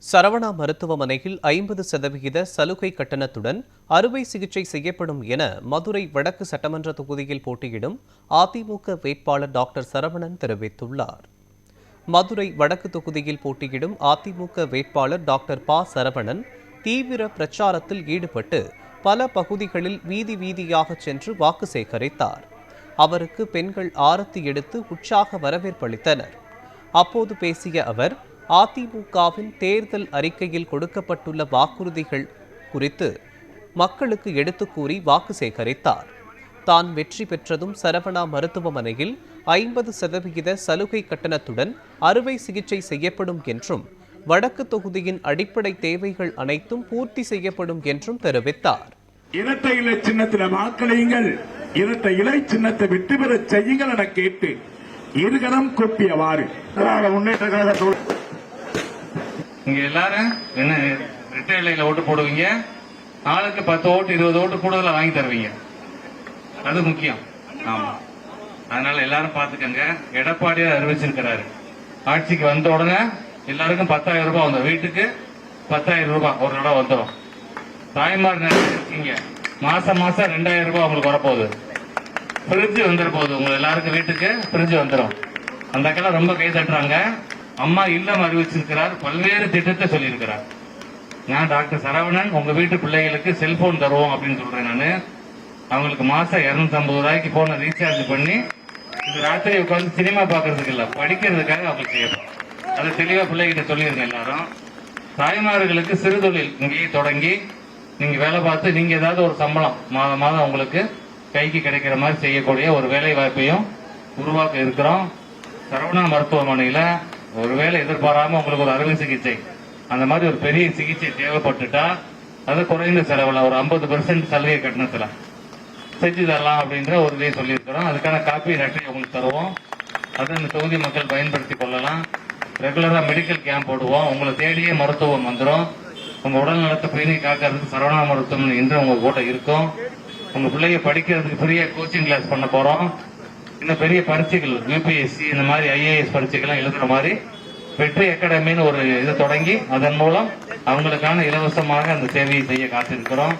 சரவணா மருத்துவமனையில் 50% சலுகை கட்டணத்துடன் அறுவை சிகிச்சை செய்யப்படும் என மதுரை வடக்கு சட்டமன்ற தொகுதியில் போட்டியிடும் அதிமுக வேட்பாளர் டாக்டர் சரவணன் தெரிவித்துள்ளார். மதுரை வடக்கு தொகுதியில் போட்டியிடும் அதிமுக வேட்பாளர் டாக்டர் ப. சரவணன் தீவிர பிரச்சாரத்தில் ஈடுபட்டு பல பகுதிகளில் வீதி வீதியாக சென்று வாக்கு சேகரித்தார். அவருக்கு பெண்கள் ஆரத்தி எடுத்து உற்சாக வரவேற்பளித்தனர். அப்போது பேசிய அவர், அதிமுகவின் தேர்தல் அறிக்கையில் கொடுக்கப்பட்டுள்ள வாக்குறுதிகள் குறித்து மக்களுக்கு எடுத்துக் கூறி வாக்கு சேகரித்தார். தான் வெற்றி பெற்றதும் சரவணா மருத்துவமனையில் 50% சலுகை கட்டணத்துடன் அறுவை சிகிச்சை செய்யப்படும் என்றும், வடக்கு தொகுதியின் அடிப்படை தேவைகள் அனைத்தும் பூர்த்தி செய்யப்படும் என்றும் தெரிவித்தார். இரட்டை இலை சின்னத்தில் வாக்களியுங்கள், இரட்டை இலை சின்னத்தை வெற்றி பெற செய்யுங்கள் என கேட்டு இருகரம் கூப்பியவாறு முன்னேற்ற கழகத்தோடு இங்க எல்லாரும் என்ன இரட்டை இலையில ஓட்டு போடுவீங்க, ஆளுக்கு 10 ஓட்டு 20 ஓட்டு கூடுதலா வாங்கி தருவீங்க. அது முக்கியம். ஆமா, அதனால எல்லாரும் பாத்துக்கங்க. எடப்பாடியார் அறிவிச்சிருக்கிறாரு, ஆட்சிக்கு வந்த உடனே எல்லாருக்கும் 10,000 ரூபாய் வந்துடும். வீட்டுக்கு 10,000 ரூபாய் ஒரு தடவை வந்துடும். தாய்மார் நிறைய இருக்கீங்க, மாசம் 2,000 ரூபாய் உங்களுக்கு வரப்போகுது. பிரிட்ஜ் வந்துட போகுது, உங்க எல்லாருக்கும் வீட்டுக்கு பிரிட்ஜ் வந்துடும். அந்த அக்கெல்லாம் ரொம்ப கை தட்டுறாங்க. அம்மா இல்லம் அறிவிச்சிருக்கிறார், பல்வேறு திட்டத்தை சொல்லியிருக்கிறார். நான் டாக்டர் சரவணன் உங்க வீட்டு பிள்ளைகளுக்கு செல்போன் தருவோம் அப்படின்னு சொல்றேன். நான் அவங்களுக்கு மாசம் 250 ரூபாய்க்கு போனை ரீசார்ஜ் பண்ணி இது ராத்திரி உட்காந்து சினிமா பாக்குறதுக்கு இல்ல, படிக்கிறதுக்காக அவங்களுக்கு செய்யணும். அதை தெளிவா பிள்ளைகிட்ட சொல்லிருங்க எல்லாரும். தாய்மார்களுக்கு சிறு தொழில் இங்கேயே தொடங்கி நீங்க வேலை பார்த்து நீங்க ஏதாவது ஒரு சம்பளம் மாதம் மாதம் உங்களுக்கு கைக்கு கிடைக்கிற மாதிரி செய்யக்கூடிய ஒரு வேலை வாய்ப்பையும் உருவாக்க இருக்கிறோம். சரவணா மருத்துவமனையில ஒருவேளை எதிர்பாராம உங்களுக்கு ஒரு அறுவை சிகிச்சை, அந்த மாதிரி ஒரு பெரிய சிகிச்சை தேவைப்பட்டுட்டா அது குறைந்த செலவுல ஒரு 50% சலுகை கட்டணத்துல செஞ்சு தரலாம் அப்படின்ற ஒரு இதை சொல்லியிருக்கிறோம். அதுக்கான காப்பி லெட்டர் உங்களுக்கு தருவோம். அதை இந்த தொகுதி மக்கள் பயன்படுத்தி கொள்ளலாம். ரெகுலரா மெடிக்கல் கேம்ப் போடுவோம். உங்களை தேடியே மருத்துவம் வந்துடும். உங்க உடல் நலத்தை பேணி காக்கிறதுக்கு சரவணா மருத்துவம் இன்று உங்க கூட இருக்கும். உங்க பிள்ளைய படிக்கிறதுக்கு ஃப்ரீயா கோச்சிங் கிளாஸ் பண்ண போறோம். இந்த பெரிய பரீட்சைகள் யூபிஎஸ்சி இந்த மாதிரி IAS பரீட்சைகள்லாம் எழுதுற மாதிரி வெற்றி அகாடமின்னு ஒரு இதை தொடங்கி அதன் மூலம் அவங்களுக்கான இலவசமாக அந்த சேவையை செய்ய காத்திருக்கிறோம்.